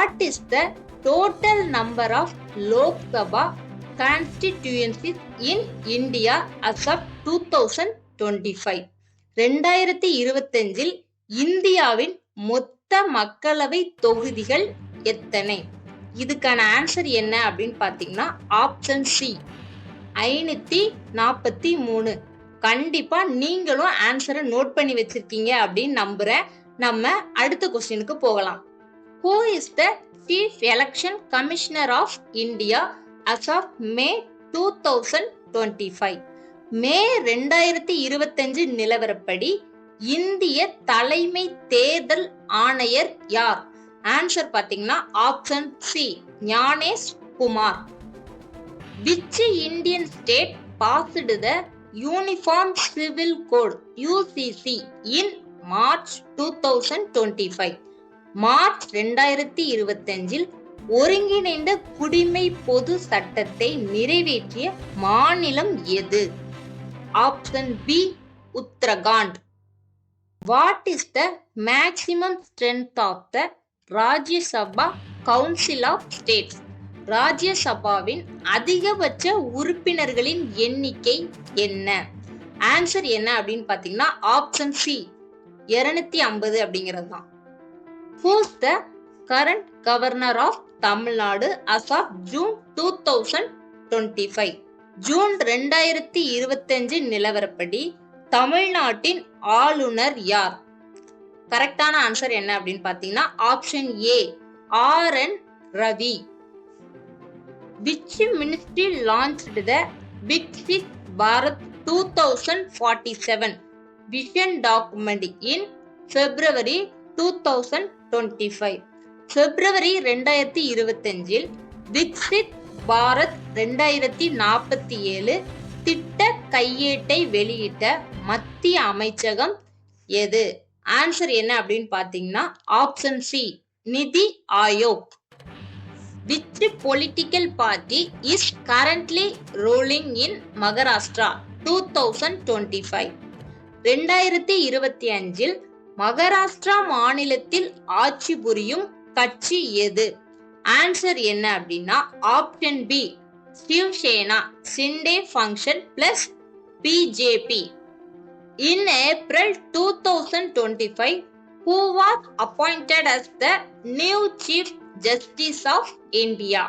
What is the total number of Lok Sabha constituencies in India as of 2025? 2025 இந்தியாவின் மொத்த மக்களவை தொகுதிகள் எத்தனை? இதுக்கான ஆன்சர் என்ன அப்படின்னு பாத்தீங்கன்னா ஆப்ஷன் சி 543. கண்டிப்பா நீங்களும் ஆன்சரை நோட் பண்ணி வச்சிருக்கீங்க அப்படின்னு நம்புறேன். நம்ம அடுத்த கொஸ்டினுக்கு போகலாம். Who is the Chief Election Commissioner of India as of May 2025? May 2025 நிலவரப்படி இந்திய தலைமை தேர்தல் ஆணையர் யார்? ஆன்சர் பாத்தீங்கன்னா option C Gnanesh Kumar. Which Indian state passed the Uniform Civil Code UCC in March 2025? March 2025 ஒருங்கிணைந்த குடிமை பொது சட்டத்தை நிறைவேற்றிய மாநிலம் எது? Option B Uttarakhand. What is the maximum strength of the Rajya Sabha council of states? ராஜ்யசபாவின் அதிகபட்ச உறுப்பினர்களின் எண்ணிக்கை என்ன? ஆன்சர் என்ன அப்படின்னு பாத்தீங்கன்னா ஆப்ஷன் சி 250 அப்படிங்கிறது தான். Who's the current governor of Tamil Nadu as of June 2025? June 2025 நிலவரப்படி தமிழ்நாட்டின் ஆளுநர் யார்? கரெக்டான ஆன்சர் என்ன அப்படின்னு பாத்தீங்கன்னா option A R. N.. Ravi. Which ministry launched the Viksit Bharat 2047 vision document in February 2025? பிப்ரவரி 2025 விக்சித் பாரத் 2047 திட்ட கையேட்டை வெளியிட்ட மத்திய அமைச்சகம் எது? ஆன்சர் என்ன அப்படின்னு பாத்தீங்கன்னா ஆப்ஷன் சி நிதி Aayog. Which political party is currently ruling in Maharashtra 2025? 2025 Maharashtra மாநிலத்தில் ஆட்சி புரியும் கட்சி எது? ஆன்சர் என்ன அப்படின்னா option B Shiv Sena Shinde faction plus BJP. In April 2025, who was appointed as the new Chief Justice of India?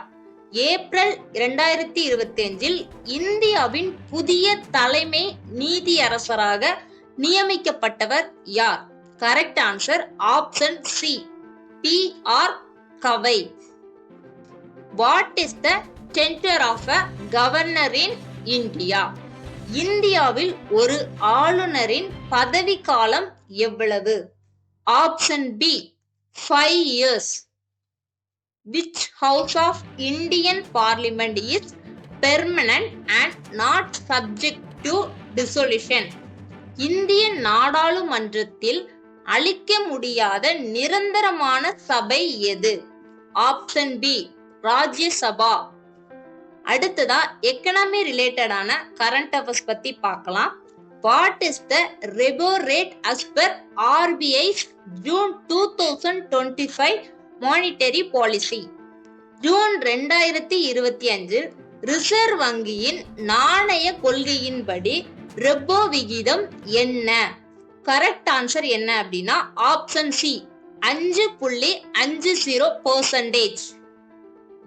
April 2025 இந்தியாவின் புதிய தலைமை நீதியரசராக நியமிக்கப்பட்டவர் யார்? Correct answer option C B R. Gavai. What is the tenure of a governor in India? இந்தியாவில் ஒரு ஆளுநரின் பதவி காலம் எவ்வளவு? Option B 5 years. Which house of Indian Parliament is permanent and not subject to dissolution? இந்திய நாடாளுமன்றத்தில் அளிக்க முடியாத நிரந்தரமான சபை எது? Option B Rajya Sabha. அடுத்ததா எக்கனாமி ரிலேட்டடான கரண்ட் அஃபேர்ஸ் பத்தி பார்க்கலாம். What is the repo rate as per RBI's June 2025 monetary policy? June 2025 reserve வங்கியின் நாணய கொள்கையின்படி ரெப்போ விகிதம் என்ன? கரெக்ட் ஆன்சர் என்ன அப்படின்னா option C 5.50%.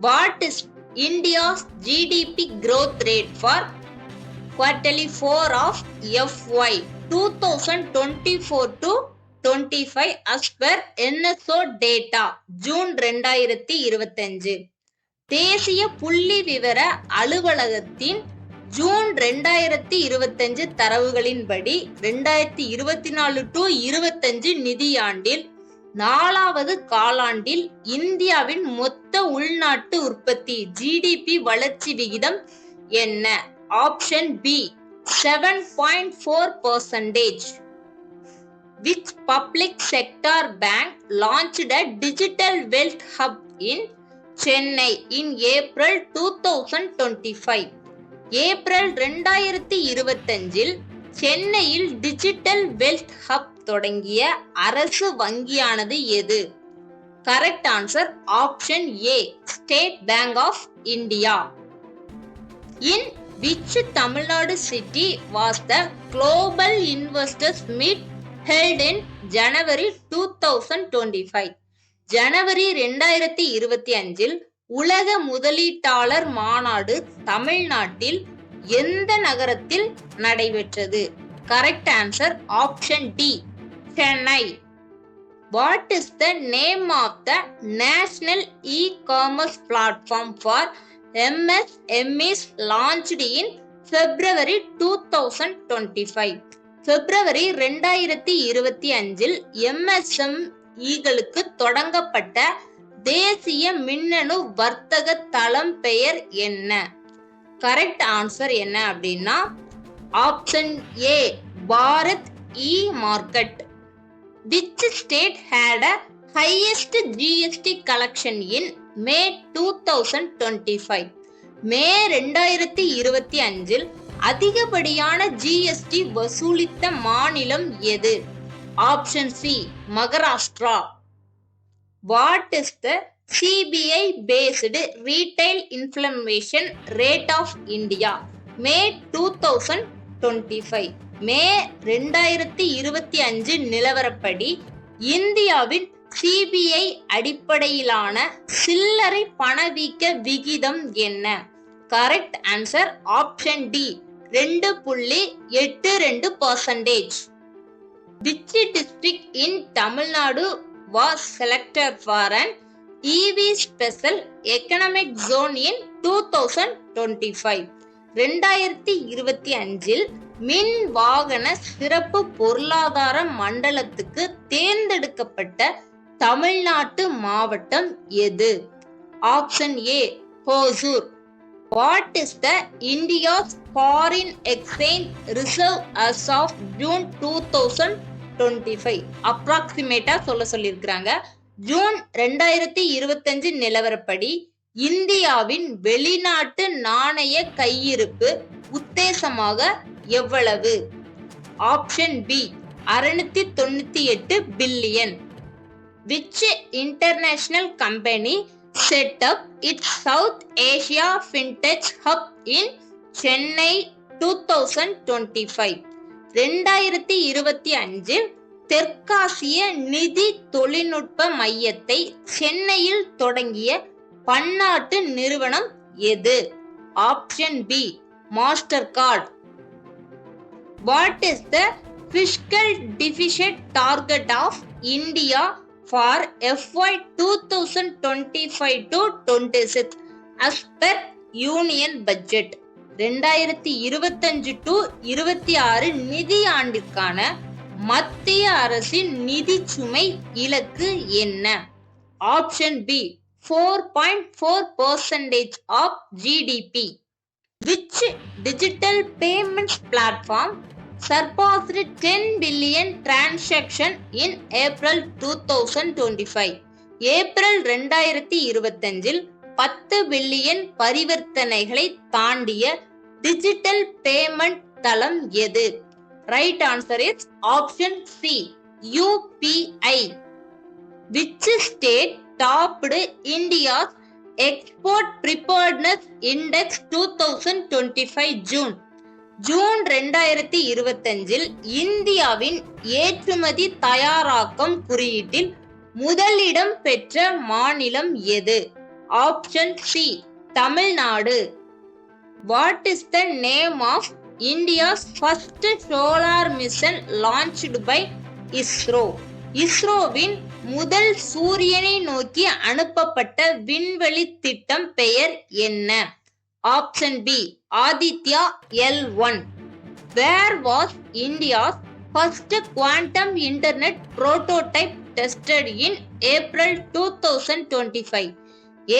What is India's GDP growth rate for quarterly 4 of FY 2024 to 25 as per NSO data June 2025? தேசிய புள்ளி விவர அலுவலகத்தின் ஜூன் 2025 தரவுகளின்படி 2024 to 25 நிதியாண்டில் 4வது காலாண்டில் இந்தியாவின் மொத்த உள்நாட்டு உற்பத்தி ஜிடிபி வளர்ச்சி விகிதம் என்ன? Option B 7.4%. Which public sector bank launched a digital wealth hub in Chennai in April 2025? April 2025 சென்னையில் டிஜிட்டல் வெல்த் ஹப் தொடங்கிய அரசு வங்கியானது எது? Correct answer option A, State Bank of India. In which Tamil Nadu city was the Global Investors Meet held in January 2025? ஜனவரி 2025 உலக முதலீட்டாளர் மாநாடு தமிழ்நாட்டில் எந்த நகரத்தில் நடைபெற்றது? Correct answer option D, Chennai. What is the name of the national e-commerce platform for MSMEs launched in February 2025? பிப்ரவரி 2025 MSMEகளுக்கு தொடங்கப்பட்ட தேசிய மின்னணு வர்த்தக தளம் பெயர் என்ன? கரெக்ட் ஆன்சர் என்ன அப்படின்னா option A, Bharat E market. Which state had a highest GST collection in May 2025? May 2025 அதிகப்படியான ஜிஎஸ்டி வசூலித்த மாநிலம் எது? Option C, Maharashtra. What is the CBI based retail inflation rate of India? May 2025. May 2025 நிலவரப்படி இந்தியாவின் CPI அடிப்படையிலான சில்லறை பணவீக்க விகிதம் என்ன? Correct answer option D, 2.82%. Which district in Tamil Nadu was selected for an EV special economic zone in 2025? 2025 மின் வாகன சிறப்பு பொருளாதார மண்டலத்துக்கு தேர்ந்தெடுக்கப்பட்ட தமிழ்நாட்டு மாவட்டம் எது? Option A, Hosur. What is the India's foreign exchange reserve as of June 2025? அப்ராக்சிமேட்டா சொல்லியிருக்கிறாங்க. ஜூன் 2025 நிலவரப்படி இந்தியாவின் வெளிநாட்டு நாணய கையிருப்பு உத்தேசமாக எவ்வளவு? Option B, 698 billion. Which international company set up its South Asia FinTech Hub in Chennai 2025? 2025 தெற்காசிய நிதி தொழில்நுட்ப மையத்தை சென்னையில் தொடங்கிய பன்னாட்டு நிறுவனம் எது? Option B, Mastercard. What is the fiscal deficit target of India for FY 2025 to 26 as per Union Budget? 2025 to 26 நிதி ஆண்டிற்கான மத்திய அரசின் நிதி சுமை இலக்கு என்ன? Option B, 4.4% of GDP. Which digital payments platform surpassed 10 billion transaction in April 2025? April 2025 10 billion பரிவர்த்தனைகளை தாண்டிய டிஜிட்டல் பேமெண்ட் தளம் எது? Right answer is option C, UPI. Which state topped India's Export Preparedness Index 2025 June? June 2025 இந்தியாவின் ஏற்றுமதி தயாராக்கம் குறியீட்டில் முதலிடம் பெற்ற மாநிலம் எது? Option C, Tamil Nadu. What is the name of India's first solar mission launched by ISRO? இஸ்ரோவின் முதல் சூரியனை நோக்கி அனுப்பப்பட்ட விண்வெளி திட்டம் பெயர் என்ன? Option B, Aditya L1. Where was India's first quantum internet prototype tested in April 2025?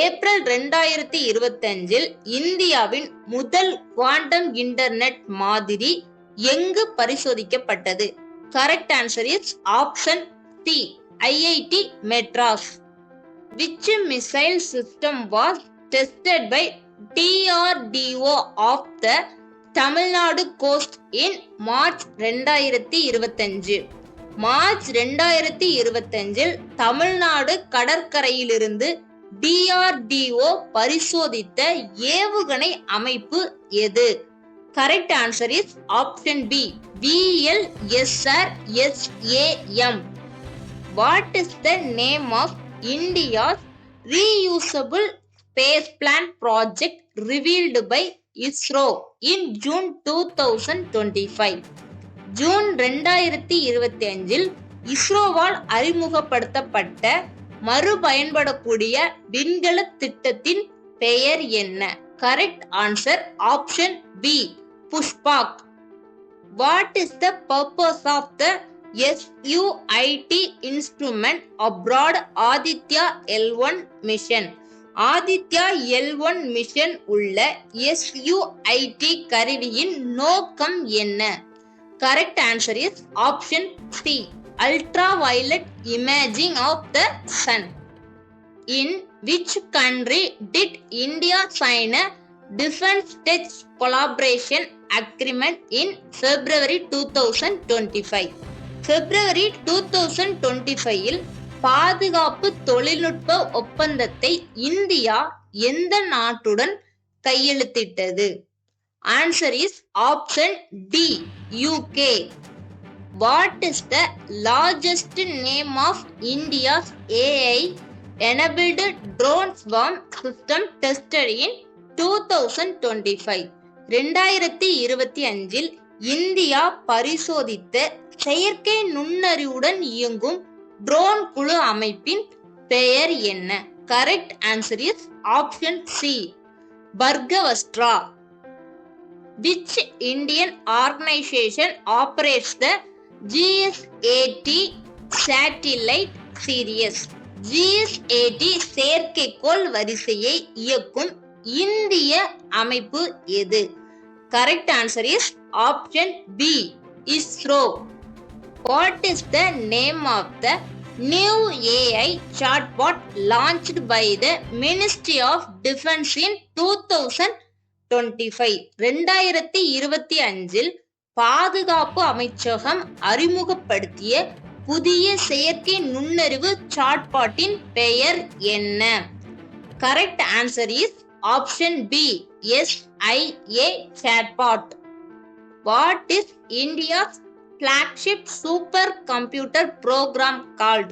April 2025 இந்தியாவின் முதல் குவாண்டம் இன்டர்நெட் மாதிரி எங்கு பரிசோதிக்கப்பட்டது? Correct answer is option C, IIT Madras. Which missile system was tested by DRDO of the Tamil Nadu coast in March 2025? March 2025 தமிழ்நாடு கடற்கரையிலிருந்து DRDO பரிசோதித்த ஏவுகணை அமைப்பு எது? Correct answer is option B, VLSR-SAM. What is the name of India's reusable space plant project revealed by ISRO in June 2025? June 2025 இஸ்ரோவால் அறிமுகப்படுத்தப்பட்ட மறுபயன்படக்கூடிய விண்கல திட்டத்தின் பெயர் என்ன? Correct answer option B, Pushpak. What is the purpose of the SUIT instrument aboard Aditya L1 mission? Aditya L1 mission உள்ள SUIT கருவியின் நோக்கம் என்ன? Correct answer is option C, ultraviolet imaging of the sun. In which country did India sign a defense tech collaboration agreement in February 2025? February 2025 பாதுகாப்பு தொழில்நுட்ப ஒப்பந்தத்தை India எந்த நாட்டுடன் கையெழுத்திட்டது? Answer is option D, UK. What is the largest name of India's AI enabled drone swarm system tested in 2025? 2025 India பரிசோதித்த செயற்கை நுண்ணறிவுடன் இயங்கும் drone குழு அமைப்பின் பெயர் என்ன? Correct answer is option C, Bhargavastra. Which Indian organization operates the GSAT satellite series? GSAT செயற்கைக்கோள் வரிசையை இயக்கும் இந்திய அமைப்பு எது? Correct answer is option B, ISRO. What is the name of the new AI chatbot launched by the Ministry of Defense in 2025? 2025 பாதுகாப்பு அமைச்சகம் அறிமுகப்படுத்திய புதிய செயற்கை நுண்ணறிவு சாட்பாட்டின் பெயர் என்ன? Correct answer is option B, SIA chatbot. What is India's flagship super computer program called?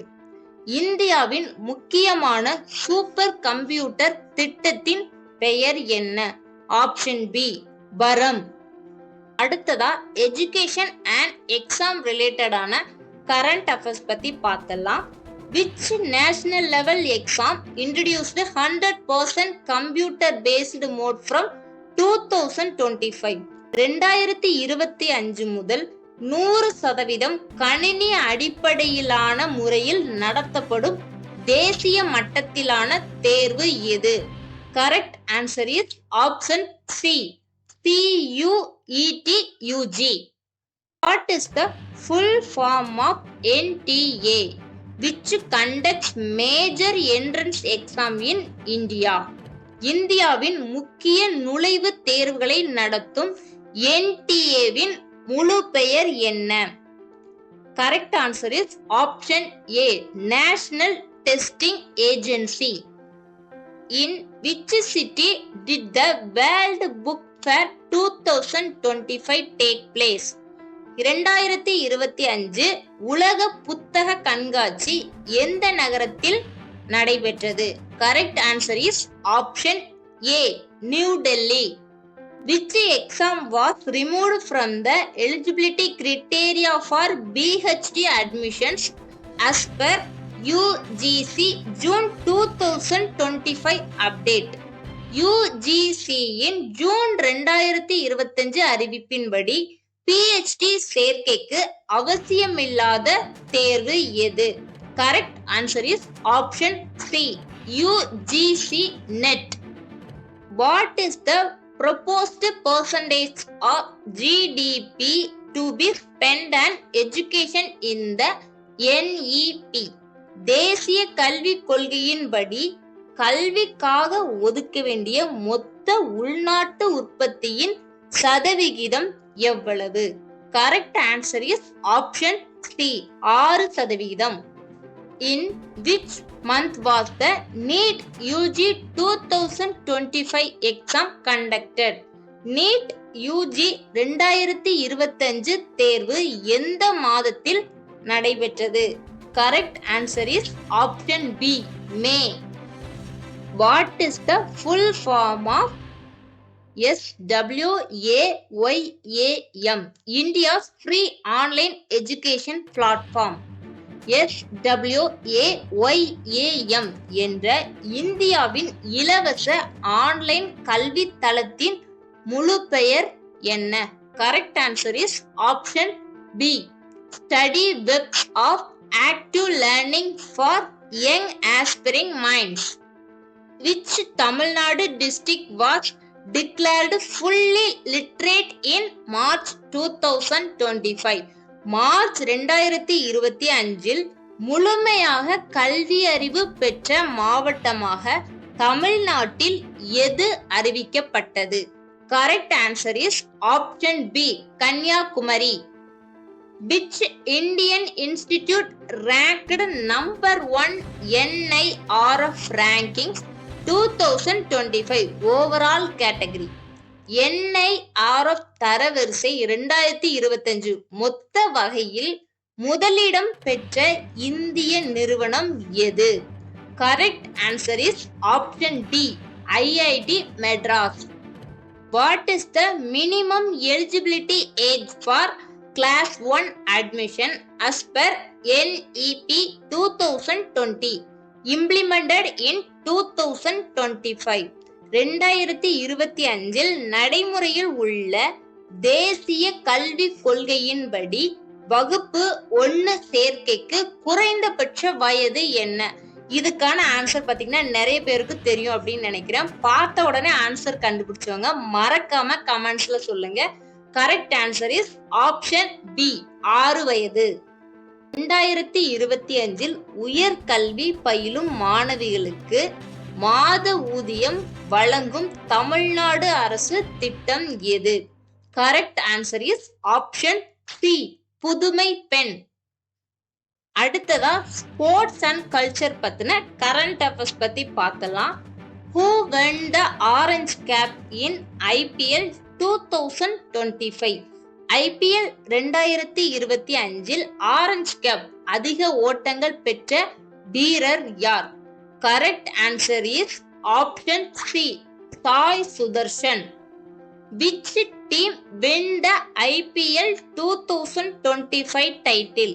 இந்தியாவின் முக்கியமான சூப்பர் கம்ப்யூட்டர் திட்டத்தின் பெயர் என்ன? ஆப்ஷன் பி, பரம். அடுத்ததா எஜுகேஷன் அண்ட் எக்ஸாம் ரிலேட்டடான கரண்ட் அஃபேர்ஸ் பத்தி பார்த்தலாம். Which national level exam introduced 100% computer based mode from 2025? 2025 முதல் 100% கணினி அடிப்படையிலான முறையில் நடத்தப்படும் தேசிய மட்டத்திலான தேர்வு எது? Correct answer is option C, CUET UG. What is the full form of NTA, which conducts major entrance exam in India? இந்தியாவின் முக்கிய நுழைவுத் தேர்வுகளை நடத்தும் NTA-வின் முழு பெயர் என்ன? Correct answer is option A, National Testing Agency. In which city did the World Book Fair 2025 take place? 2025 உலக புத்தக கண்காட்சி எந்த நகரத்தில் நடைபெற்றது? Correct answer is option A, new Delhi. Which exam was removed from the eligibility criteria for BHD admissions as per UGC June 2025 update? UGC in June 2025 அறிவிப்பின்படி PhD சேர்க்கைக்கு அவசியமில்லாத தேர்வு எது? Correct answer is option C, UGC NET. What is the proposed percentage of GDP to be spent on education in the NEP? தேசிய கல்விக் கொள்கையின்படி கல்விக்காக ஒதுக்க வேண்டிய மொத்த உள்நாட்டு உற்பத்தியின் சதவிகிதம் எவ்வளவு? Correct answer is option C, 6%. In which month was the NEET UG 2025 exam conducted? NEET UG 2025 தேர்வு எந்த மாதத்தில் நடைபெற்றது? Correct answer is option B, May. What is the full form of SWAYAM, India's free online education platform? SWAYAM என்ற இந்தியாவின் இலவச online கல்வி தளத்தின் முழு பெயர் என்ன? Correct answer is option B, Study Webs of Active Learning for Young Aspiring Minds. Which Tamil Nadu district was declared fully literate in March 2025? March 2025 முழுமையாக கல்வி அறிவு பெற்ற மாவட்டமாக தமிழ்நாட்டில் எது அறிவிக்கப்பட்டது? Correct answer is option B, Kanyakumari. Which Indian institute ranked number 1 NIRF rankings 2025 overall category? NIRF தரவரிசை 2025 மொத்த வகையில் முதலிடம் பெற்ற இந்திய நிறுவனம் எது? Correct answer is option D, IIT Madras. What is the minimum eligibility age for Class 1 admission as per NEP 2020 implemented in 2025? 2025 நடைமுறையில் உள்ள தேசிய கல்விக் கொள்கையின்படி வகுப்பு 1 சேர்க்கைக்கு குறைந்தபட்ச வயது என்ன? இதுக்கான ஆன்சர் பாத்தீங்கன்னா நிறைய பேருக்கு தெரியும் அப்படின்னு நினைக்கிறேன். பார்த்த உடனே ஆன்சர் கண்டுபிடிச்சவங்க மறக்காம கமெண்ட்ஸ்ல சொல்லுங்க. Correct answer is option B, 6 வயது. 2025 உயர்கல்வி பயிலும் மாணவிகளுக்கு மாத ஊதியம் வழங்கும் தமிழ்நாடு அரசு திட்டம் எது? Correct answer is option C, புதுமை பெண். அடுத்ததா ஸ்போர்ட்ஸ் அண்ட் கல்ச்சர் பத்தின கரண்ட் அஃபேர்ஸ் பத்தி பார்த்தலாம். Who won the orange cap in IPL 2025? IPL 2025 orange cap அதிக ஓட்டங்கள் பெற்ற வீரர் யார்? Correct answer is option C, Sai Sudharsan. Which team win the IPL 2025 title?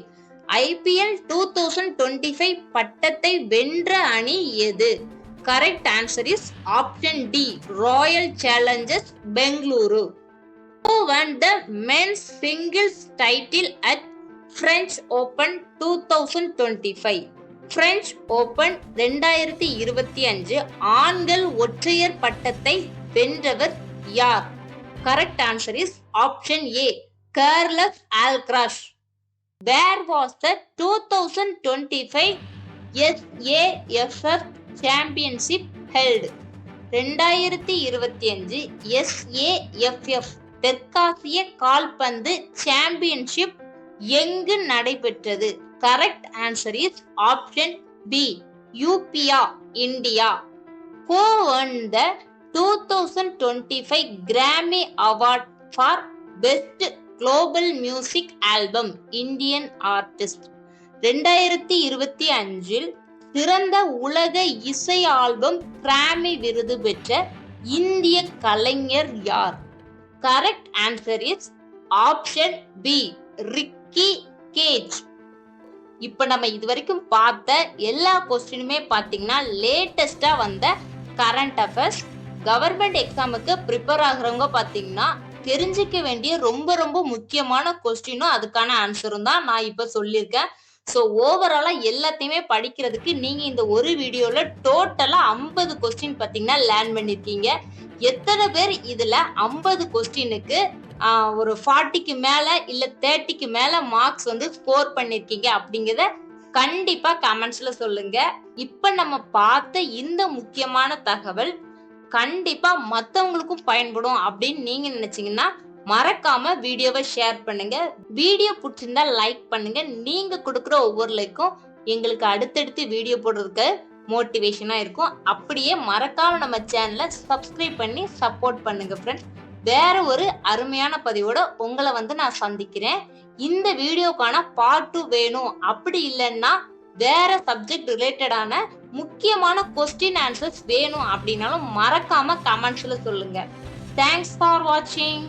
IPL 2025 பட்டத்தை வென்ற அணி எது? Correct answer is option D, Royal Challengers Bengaluru. Who won the men's singles title at French Open 2025? French Open 2025 ஆண்கள் ஒற்றையர் பட்டத்தை வென்றவர் யார்? Correct answer is option A, Carlos Alcaraz. Where was the 2025 SAFF championship held? 2025 SAFF தெற்காசிய கால்பந்து championship எங்கு நடைபெற்றது? Correct answer is option B, Yupia, India. Who won the 2025 Grammy Award for Best Global Music Album Indian Artist? 2025 சிறந்த உலக இசை album கிராமி விருது பெற்ற இந்திய கலைஞர் யார்? Correct answer is option B, Ricky Kej. இப்ப நம்ம இதுவரைக்கும் பார்த்த எல்லா கொஸ்டினுமே பாத்தீங்கன்னா லேட்டஸ்டா வந்த கரண்ட் அஃபேர்ஸ். கவர்மெண்ட் எக்ஸாமுக்கு ப்ரிப்பேர் ஆகுறவங்க பாத்தீங்கன்னா தெரிஞ்சுக்க வேண்டிய ரொம்ப ரொம்ப முக்கியமான கொஸ்டினும் அதுக்கான ஆன்சரும் தான் நான் இப்ப சொல்லியிருக்கேன். ஸோ ஓவராலா எல்லாத்தையுமே படிக்கிறதுக்கு நீங்க இந்த ஒரு வீடியோல டோட்டலா 50 கொஸ்டின் பாத்தீங்கன்னா லேர்ன் பண்ணிருக்கீங்க. எத்தனை பேர் இதுல 50 கொஸ்டினுக்கு ஒரு 40க்கு மேல இல்ல 30க்கு மேல மார்க்ஸ் வந்து ஸ்கோர் பண்ணிருக்கீங்க அப்படிங்கிறத கண்டிப்பா கமெண்ட்ஸ்ல சொல்லுங்க. இப்ப நம்ம பார்த்த இந்த முக்கியமான தகவல் கண்டிப்பா மத்தவங்களுக்கும் பயன்படும் அப்படின்னு நீங்க நினைச்சீங்கன்னா மறக்காம வீடியோவை ஷேர் பண்ணுங்க. வீடியோ பிடிச்சிருந்தா லைக் பண்ணுங்க. நீங்க கொடுக்குற ஒவ்வொரு லைக்கும் எங்களுக்கு அடுத்தடுத்து வீடியோ போடுறதுக்கு மோட்டிவேஷனா இருக்கும். அப்படியே மறக்காம நம்ம சேனலை சப்ஸ்கிரைப் பண்ணி சப்போர்ட் பண்ணுங்க ஃப்ரெண்ட்ஸ். வேற ஒரு அருமையான பதிவோட உங்களை நான் சந்திக்கிறேன். இந்த வீடியோக்கான பார்ட் 2 வேணும், அப்படி இல்லைன்னா வேற சப்ஜெக்ட் ரிலேட்டடான முக்கியமான கொஸ்டின் ஆன்சர்ஸ் வேணும் அப்படின்னாலும் மறக்காம கமெண்ட்ஸ்ல சொல்லுங்க. தேங்க்ஸ் ஃபார் வாட்சிங்.